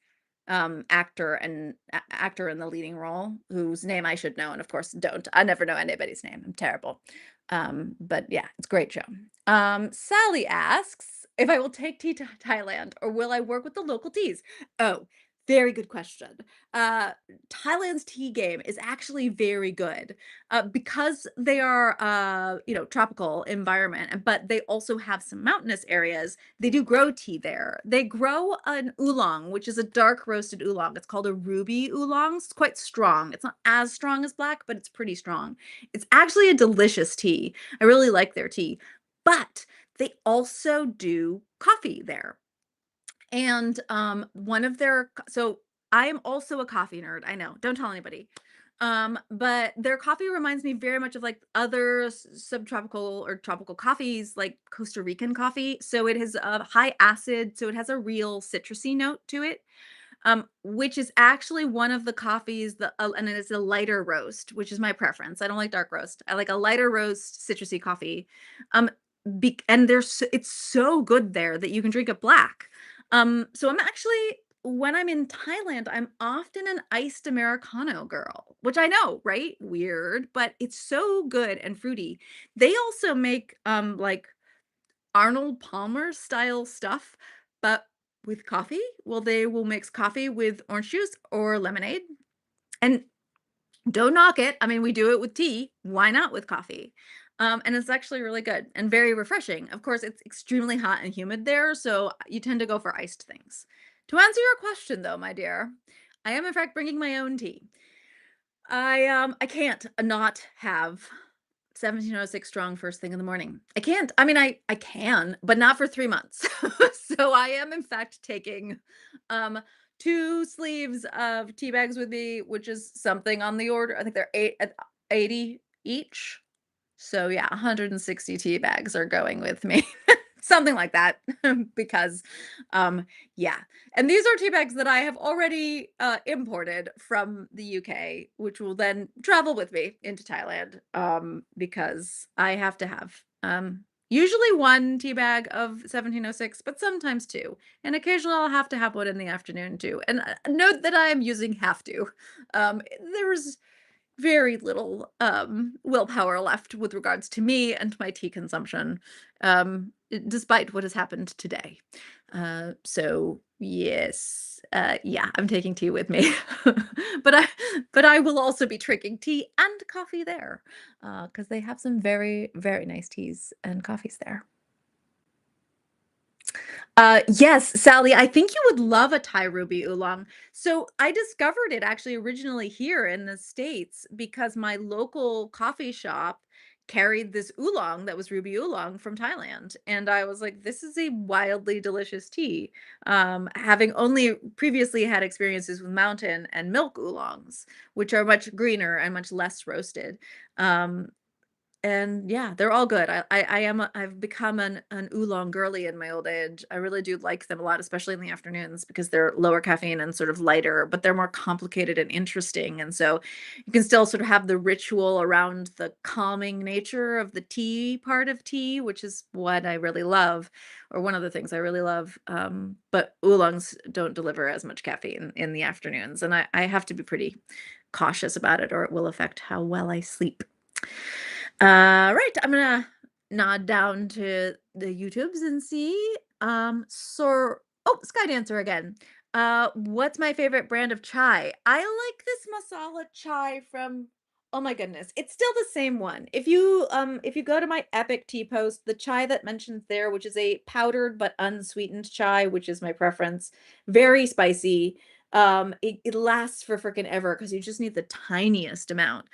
Speaker 1: actor and actor in the leading role whose name I should know, and of course don't. I never know anybody's name. I'm terrible. But yeah, it's a great show. Sally asks if I will take tea to Thailand or will I work with the local teas? Oh, very good question. Uh, Thailand's tea game is actually very good because they are, tropical environment, but they also have some mountainous areas. They do grow tea there. They grow an oolong, which is a dark roasted oolong. It's called a ruby oolong. It's quite strong. It's not as strong as black, but it's pretty strong. It's actually a delicious tea. I really like their tea, but they also do coffee there. And one of their so I am also a coffee nerd. I know. Don't tell anybody. But their coffee reminds me very much of like other subtropical or tropical coffees, like Costa Rican coffee. So it has a high acid, so it has a real citrusy note to it. Which is actually one of the coffees that and it's a lighter roast, which is my preference. I don't like dark roast. I like a lighter roast citrusy coffee. Um, and it's so good there that you can drink it black. So I'm actually when I'm in Thailand, I'm often an iced Americano girl, which I know, right? Weird, but it's so good and fruity. They also make like Arnold Palmer style stuff, but with coffee. Well, they will mix coffee with orange juice or lemonade. And don't knock it. I mean, we do it with tea. Why not with coffee? And it's actually really good and very refreshing. Of course, it's extremely hot and humid there, so you tend to go for iced things. To answer your question, though, my dear, I am in fact bringing my own tea. I can't not have 1706 strong first thing in the morning. I can't. I mean, I can, but not for 3 months. So I am in fact taking um 2 sleeves of tea bags with me, which is something on the order. I think they're 80 each. So yeah, 160 tea bags are going with me. Something like that because yeah. And these are tea bags that I have already imported from the UK, which will then travel with me into Thailand because I have to have usually 1 tea bag of 1706, but sometimes 2. And occasionally I'll have to have one in the afternoon too. And note that I am using have to. There's very little willpower left with regards to me and my tea consumption, despite what has happened today. So yes, yeah, I'm taking tea with me, but I will also be drinking tea and coffee there, because they have some very, very nice teas and coffees there. Yes, Sally, I think you would love a Thai ruby oolong. So I discovered it actually originally here in the States because my local coffee shop carried this oolong that was ruby oolong from Thailand. And I was like, this is a wildly delicious tea. Having only previously had experiences with mountain and milk oolongs, which are much greener and much less roasted. Um, and yeah, they're all good. I've become an oolong girly in my old age. I really do like them a lot, especially in the afternoons because they're lower caffeine and sort of lighter, but they're more complicated and interesting. And so you can still sort of have the ritual around the calming nature of the tea part of tea, which is what I really love, or one of the things I really love. But oolongs don't deliver as much caffeine in the afternoons, and I have to be pretty cautious about it, or it will affect how well I sleep. Right, I'm gonna nod down to the YouTubes and see. Sky Dancer again. What's my favorite brand of chai? I like this masala chai from, oh my goodness, it's still the same one. If you go to my Epic tea post, the chai that mentions there, which is a powdered but unsweetened chai, which is my preference, very spicy. It lasts for freaking ever because you just need the tiniest amount.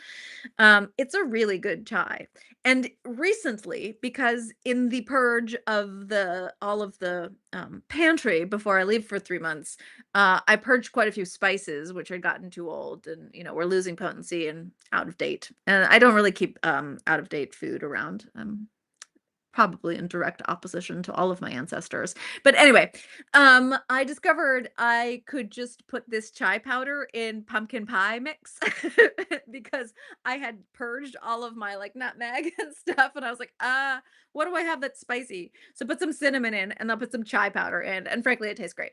Speaker 1: It's a really good chai. And recently, because in the purge of the all of the pantry before I leave for 3 months, I purged quite a few spices, which had gotten too old and were losing potency and out of date. And I don't really keep out of date food around. Probably in direct opposition to all of my ancestors. But anyway, I discovered I could just put this chai powder in pumpkin pie mix because I had purged all of my like nutmeg and stuff, and I was like, what do I have that's spicy? So put some cinnamon in, and I'll put some chai powder in, and frankly, it tastes great.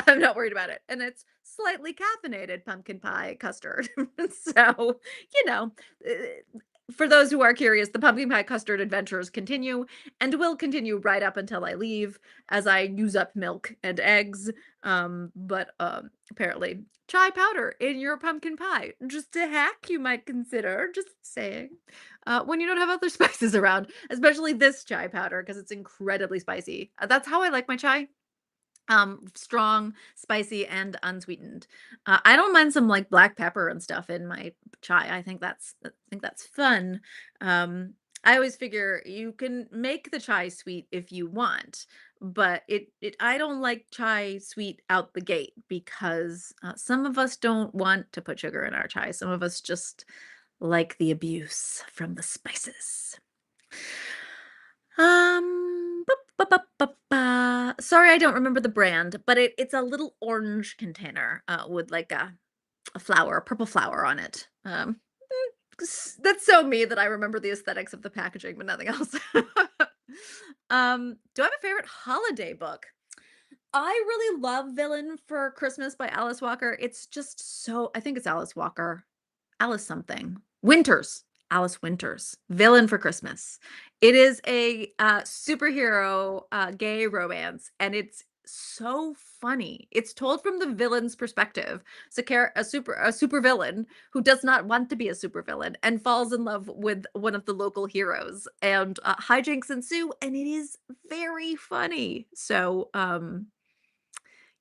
Speaker 1: I'm not worried about it, and it's slightly caffeinated pumpkin pie custard. So, you know, uh, for those who are curious, the pumpkin pie custard adventures continue and will continue right up until I leave as I use up milk and eggs. But apparently, chai powder in your pumpkin pie. Just a hack you might consider. Just saying. When you don't have other spices around, especially this chai powder, because it's incredibly spicy. That's how I like my chai. Strong, spicy, and unsweetened. I don't mind some like black pepper and stuff in my chai. I think that's fun. Um, I always figure you can make the chai sweet if you want, but I don't like chai sweet out the gate because some of us don't want to put sugar in our chai. Some of us just like the abuse from the spices. Sorry, I don't remember the brand, but it's a little orange container, with like a flower, a purple flower on it. That's so me that I remember the aesthetics of the packaging, but nothing else. Do I have a favorite holiday book? I really love Villain for Christmas by Alice Walker. It's just so, I think it's Alice Walker. Alice something. Winters. Alice Winters. Villain for Christmas. It is a superhero gay romance, and it's so funny. It's told from the villain's perspective. So a super villain who does not want to be a super villain and falls in love with one of the local heroes, and hijinks ensue, and it is very funny. So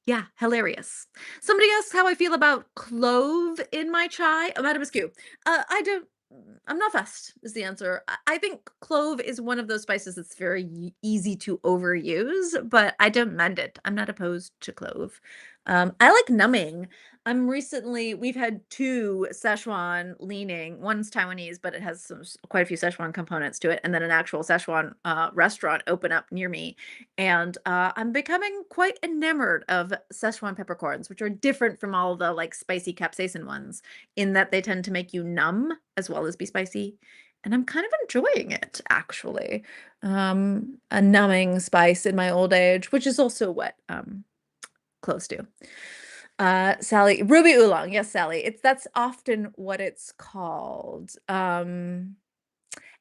Speaker 1: yeah, hilarious. Somebody asked how I feel about clove in my chai. Madam Askew. I don't. I'm not fussed. Is the answer. I think clove is one of those spices that's very easy to overuse, but I don't mind it. I'm not opposed to clove. I like numbing. We've had two Szechuan leaning. One's Taiwanese, but it has quite a few Szechuan components to it, and then an actual Szechuan restaurant open up near me, and I'm becoming quite enamored of Szechuan peppercorns, which are different from all the like spicy capsaicin ones in that they tend to make you numb as well as be spicy. And I'm kind of enjoying it, actually. A numbing spice in my old age, which is also what cloves do. Sally, Ruby Oolong. Yes, Sally. That's often what it's called. Ellen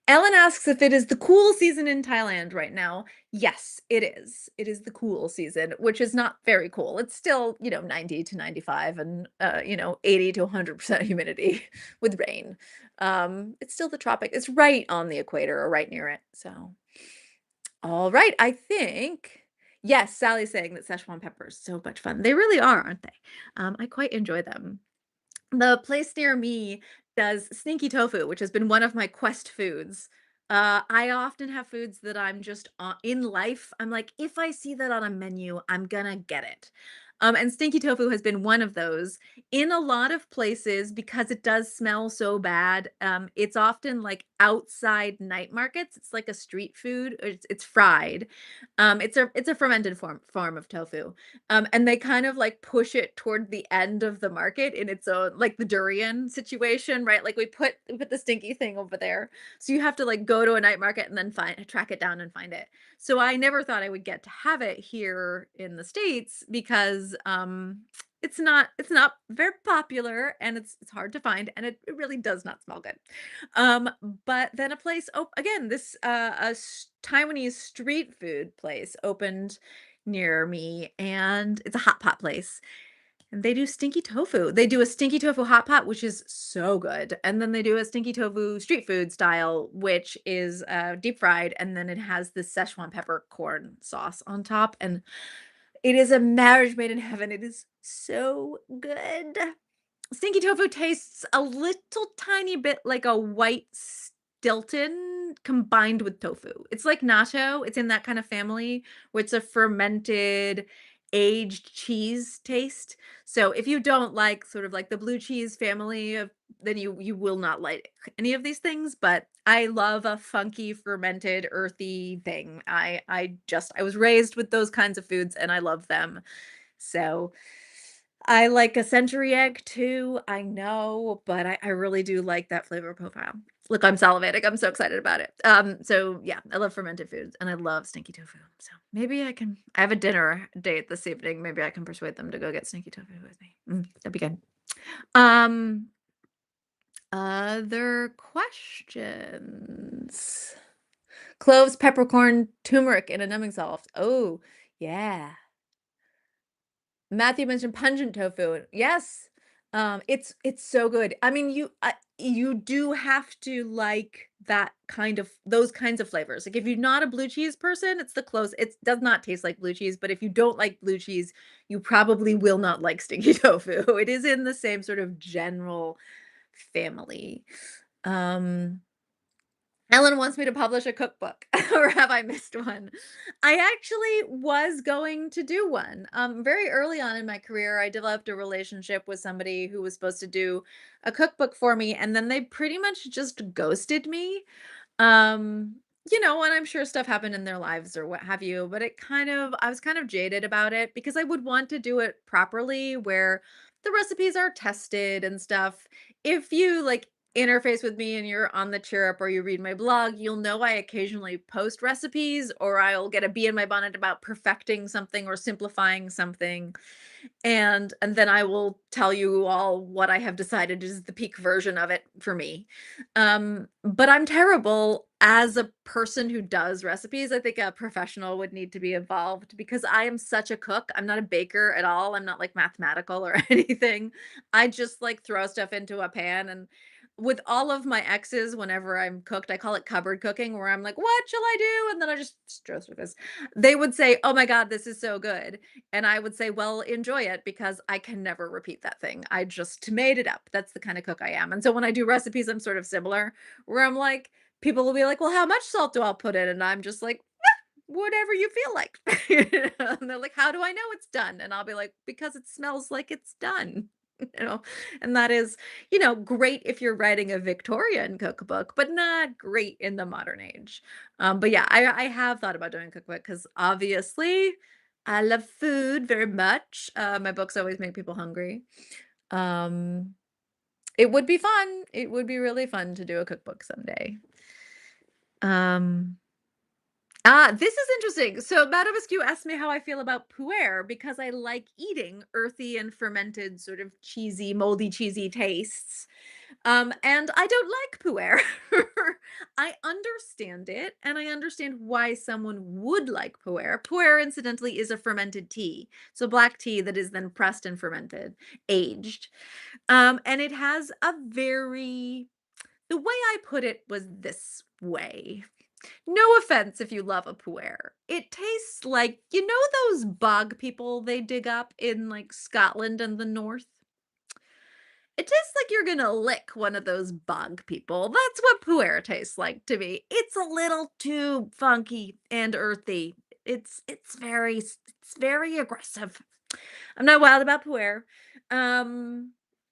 Speaker 1: asks if it is the cool season in Thailand right now. Yes, it is. It is the cool season, which is not very cool. It's still, 90 to 95 and 80 to 100% humidity with rain. It's still the tropic. It's right on the equator or right near it. So, all right, I think Yes, Sally's saying that Szechuan pepper is so much fun. They really are, aren't they? I quite enjoy them. The place near me does stinky tofu, which has been one of my quest foods. I often have foods that I'm just in life. I'm like, if I see that on a menu, I'm gonna get it. And stinky tofu has been one of those in a lot of places because it does smell so bad. It's often like outside night markets. It's like a street food. It's fried. It's a fermented form of tofu. And they kind of like push it toward the end of the market in its own, like the durian situation, right? Like we put the stinky thing over there. So you have to like go to a night market and then track it down and find it. So I never thought I would get to have it here in the States because it's not very popular and it's hard to find and it really does not smell good. Um, but then a place, oh, again, this Taiwanese street food place opened near me, and it's a hot pot place. And they do stinky tofu. They do a stinky tofu hot pot, which is so good. And then they do a stinky tofu street food style, which is deep fried, and then it has this Szechuan peppercorn sauce on top. And it is a marriage made in heaven. It is so good. Stinky tofu tastes a little tiny bit like a white Stilton combined with tofu. It's like natto, it's in that kind of family where it's a fermented, aged cheese taste. So if you don't like sort of like the blue cheese family of then you will not like any of these things, but I love a funky, fermented, earthy thing. I was raised with those kinds of foods and I love them. So I like a century egg too, I know, but I really do like that flavor profile. Look, I'm salivating, I'm so excited about it. So yeah, I love fermented foods and I love stinky tofu. So maybe I have a dinner date this evening. Maybe I can persuade them to go get stinky tofu with me. That'd be good. Um, Other questions. Cloves, peppercorn, turmeric in a numbing salve. Oh, yeah. Matthew mentioned pungent tofu. Yes. It's so good. I mean, you do have to like that kind of those kinds of flavors. Like if you're not a blue cheese person, it's the close. It does not taste like blue cheese, but if you don't like blue cheese, you probably will not like stinky tofu. It is in the same sort of general family. Um Ellen wants me to publish a cookbook, or have I missed one? I actually was going to do one. Very early on in my career, I developed a relationship with somebody who was supposed to do a cookbook for me, and then they pretty much just ghosted me. Um, and I'm sure stuff happened in their lives or what have you, but I was kind of jaded about it because I would want to do it properly where the recipes are tested and stuff. If you like interface with me and you're on the Chirrup or you read my blog, you'll know I occasionally post recipes or I'll get a bee in my bonnet about perfecting something or simplifying something. And then I will tell you all what I have decided is the peak version of it for me. But I'm terrible as a person who does recipes. I think a professional would need to be involved because I am such a cook. I'm not a baker at all. I'm not like mathematical or anything. I just like throw stuff into a pan and with all of my exes, whenever I'm cooked, I call it cupboard cooking, where I'm like, "What shall I do?" And then I just throw stuff. They would say, "Oh my God, this is so good." And I would say, "Well, enjoy it because I can never repeat that thing. I just made it up." That's the kind of cook I am. And so when I do recipes, I'm sort of similar, where I'm like, people will be like, "Well, how much salt do I put in?" And I'm just like, whatever you feel like. And they're like, "How do I know it's done?" And I'll be like, "Because it smells like it's done." You know, and that is, great if you're writing a Victorian cookbook, but not great in the modern age. But yeah, I have thought about doing a cookbook because obviously I love food very much. My books always make people hungry. Um, it would be fun. It would be really fun to do a cookbook someday. Um, this is interesting. So Madame Askew asked me how I feel about puer because I like eating earthy and fermented, sort of cheesy, moldy, cheesy tastes. And I don't like puer. I understand it, and I understand why someone would like puer. Puer, incidentally, is a fermented tea. So black tea that is then pressed and fermented, aged. And it has a very the way I put it was this way. No offense if you love a puer. It tastes like, you know those bog people they dig up in, like, Scotland and the North? It tastes like you're gonna lick one of those bog people. That's what puer tastes like to me. It's a little too funky and earthy. It's very aggressive. I'm not wild about puer.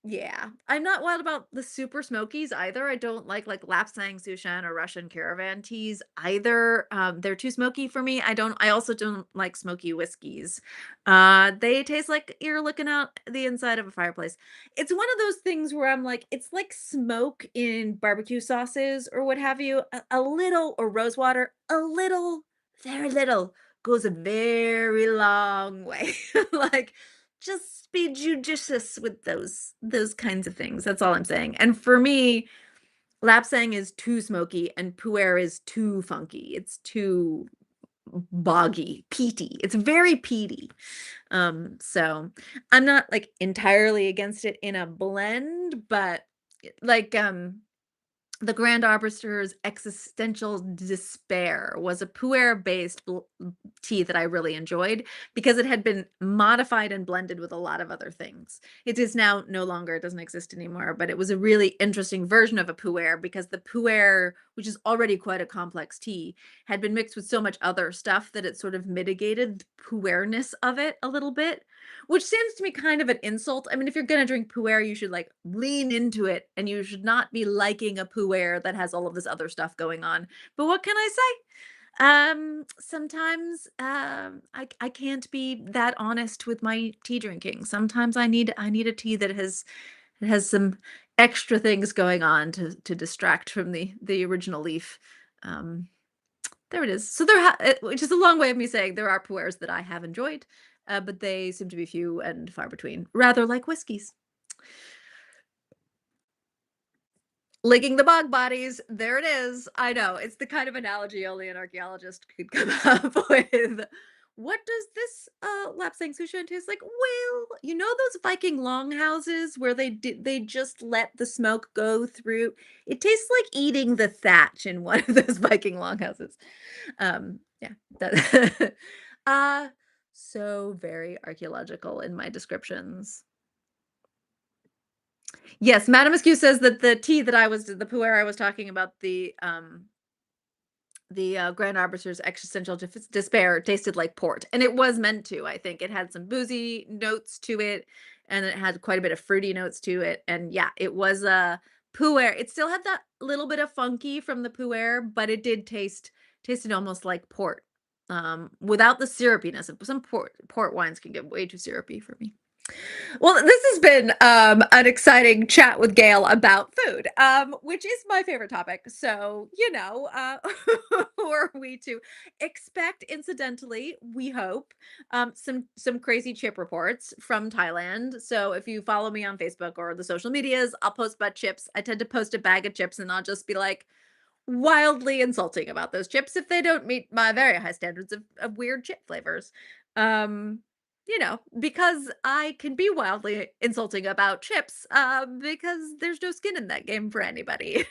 Speaker 1: Yeah, I'm not wild about the super smokies either. I don't like Lapsang Sushan or Russian Caravan teas either. They're too smoky for me. I also don't like smoky whiskeys. They taste like you're looking out the inside of a fireplace. It's one of those things where I'm like, it's like smoke in barbecue sauces or what have you. A little or rose water, a little, very little goes a very long way. Like just be judicious with those kinds of things. That's all I'm saying. And for me, lapsang is too smoky and puer is too funky. It's too boggy, peaty. It's very peaty. So I'm not like entirely against it in a blend, but like the Grand Arbiter's Existential Despair was a puer-based tea that I really enjoyed because it had been modified and blended with a lot of other things. It is now no longer, it doesn't exist anymore, but it was a really interesting version of a puer because the puer, which is already quite a complex tea, had been mixed with so much other stuff that it sort of mitigated the puerness of it a little bit, which seems to me kind of an insult. I mean, if you're gonna drink puer, you should, like, lean into it, and you should not be liking a puer that has all of this other stuff going on. But what can I say? Sometimes, I can't be that honest with my tea drinking. Sometimes I need a tea that has some extra things going on to distract from the original leaf. Um there it is. So which is a long way of me saying there are puers that I have enjoyed, but they seem to be few and far between, rather like whiskeys. Licking the bog bodies, there it is. I know, it's the kind of analogy only an archaeologist could come up with. What does this lapsang sushi taste like? Well, you know those Viking longhouses where they just let the smoke go through? It tastes like eating the thatch in one of those Viking longhouses. Yeah, that uh, so very archaeological in my descriptions. Yes, Madame Askew says that the puer I was talking about, the Grand Arbiter's Existential Despair tasted like port, and it was meant to, I think. It had some boozy notes to it, and it had quite a bit of fruity notes to it, and yeah, it was a puer. It still had that little bit of funky from the puer, but it did tasted almost like port, without the syrupiness. Some port wines can get way too syrupy for me. Well, this has been an exciting chat with Gail about food, which is my favorite topic. So, who are we to expect? Incidentally, we hope some crazy chip reports from Thailand. So, if you follow me on Facebook or the social medias, I'll post about chips. I tend to post a bag of chips, and I'll just be like wildly insulting about those chips if they don't meet my very high standards of weird chip flavors. Um, because I can be wildly insulting about chips, because there's no skin in that game for anybody,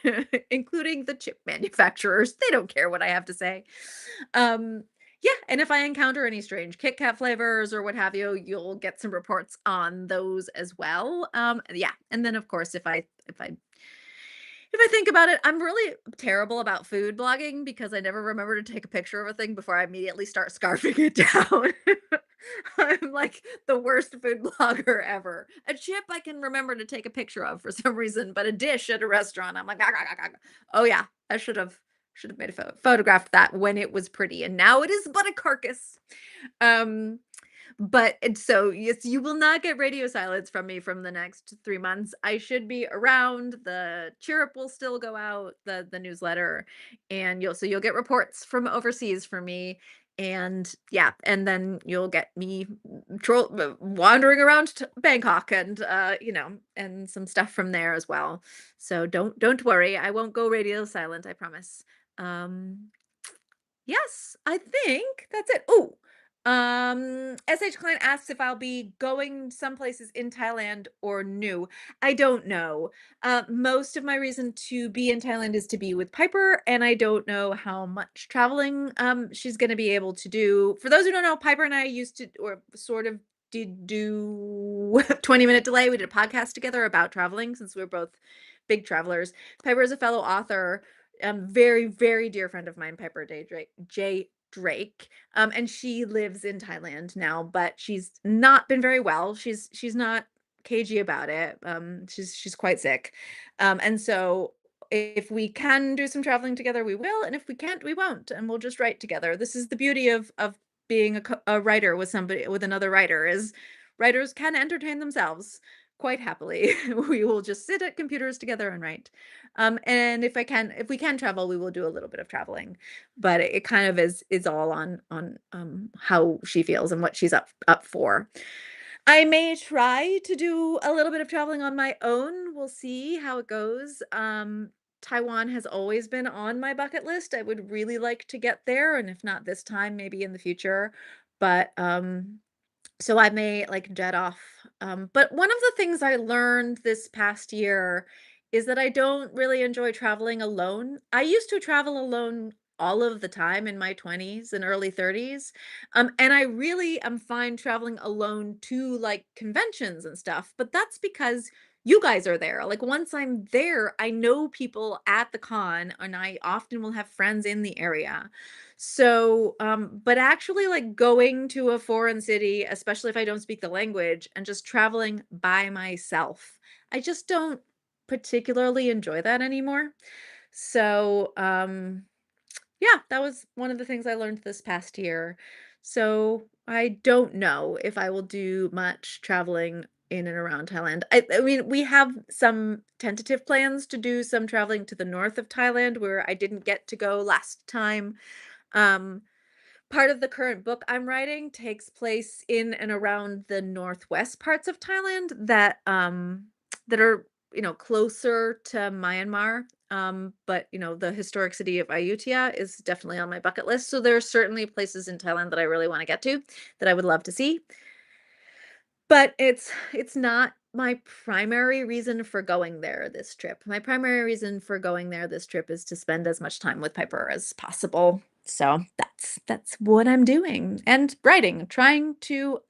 Speaker 1: including the chip manufacturers. They don't care what I have to say. Yeah, and if I encounter any strange Kit Kat flavors or what have you, you'll get some reports on those as well. Yeah, and then of course, if I think about it, I'm really terrible about food blogging because I never remember to take a picture of a thing before I immediately start scarfing it down. I'm like the worst food blogger ever. A chip I can remember to take a picture of for some reason, but a dish at a restaurant, I'm like, "Ah, ah, ah, ah." Oh yeah, I should have made a photographed that when it was pretty, and now it is but a carcass. Um, but and so, yes, you will not get radio silence from me from the next 3 months. I should be around, the Chirrup will still go out, the newsletter, and you'll get reports from overseas from me, and yeah, and then you'll get me wandering around Bangkok and, and some stuff from there as well. So don't worry, I won't go radio silent, I promise. Um, yes, I think that's it. Oh. SH Klein asks if I'll be going some places in Thailand or new. I don't know. Most of my reason to be in Thailand is to be with Piper, and I don't know how much traveling she's going to be able to do. For those who don't know, Piper and I used to, or sort of did do 20-minute delay. We did a podcast together about traveling since we're both big travelers. Piper is a fellow author, very, very dear friend of mine, Piper J. Drake. And she lives in Thailand now, but she's not been very well. She's not cagey about it. She's quite sick. And so if we can do some traveling together, we will, and if we can't, we won't, and we'll just write together. This is the beauty of being a writer with another writer, is writers can entertain themselves quite happily. We will just sit at computers together and write. And if we can travel, we will do a little bit of traveling, but it kind of is all on how she feels and what she's up for. I may try to do a little bit of traveling on my own. We'll see how it goes. Taiwan has always been on my bucket list. I would really like to get there, and if not this time, maybe in the future. But so I may like jet off. But one of the things I learned this past year is that I don't really enjoy traveling alone. I used to travel alone all of the time in my 20s and early 30s. And I really am fine traveling alone to like conventions and stuff, but that's because you guys are there. Like once I'm there, I know people at the con and I often will have friends in the area. So, but actually like going to a foreign city, especially if I don't speak the language, and just traveling by myself, I just don't particularly enjoy that anymore. So, yeah, that was one of the things I learned this past year. So I don't know if I will do much traveling in and around Thailand. I mean, we have some tentative plans to do some traveling to the north of Thailand where I didn't get to go last time. Um, Part of the current book I'm writing takes place in and around the northwest parts of Thailand that are, closer to Myanmar. But the historic city of Ayutthaya is definitely on my bucket list. So there are certainly places in Thailand that I really want to get to that I would love to see. But it's not my primary reason for going there this trip. My primary reason for going there this trip is to spend as much time with Piper as possible. So that's what I'm doing. And writing, trying to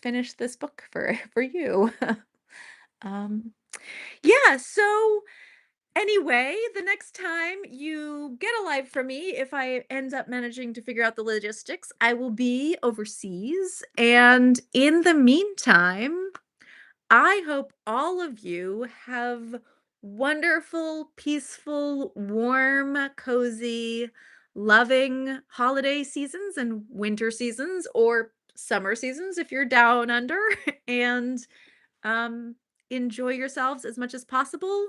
Speaker 1: finish this book for you. Um yeah, so anyway, the next time you get a live from me, if I end up managing to figure out the logistics, I will be overseas. And in the meantime, I hope all of you have wonderful, peaceful, warm, cozy, loving holiday seasons and winter seasons or summer seasons if you're down under. And um, enjoy yourselves as much as possible.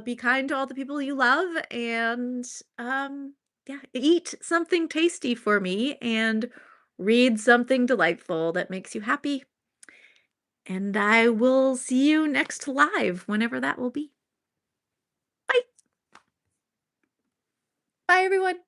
Speaker 1: Be kind to all the people you love, and yeah, eat something tasty for me and read something delightful that makes you happy. And I will see you next live, whenever that will be. Bye. Bye, everyone.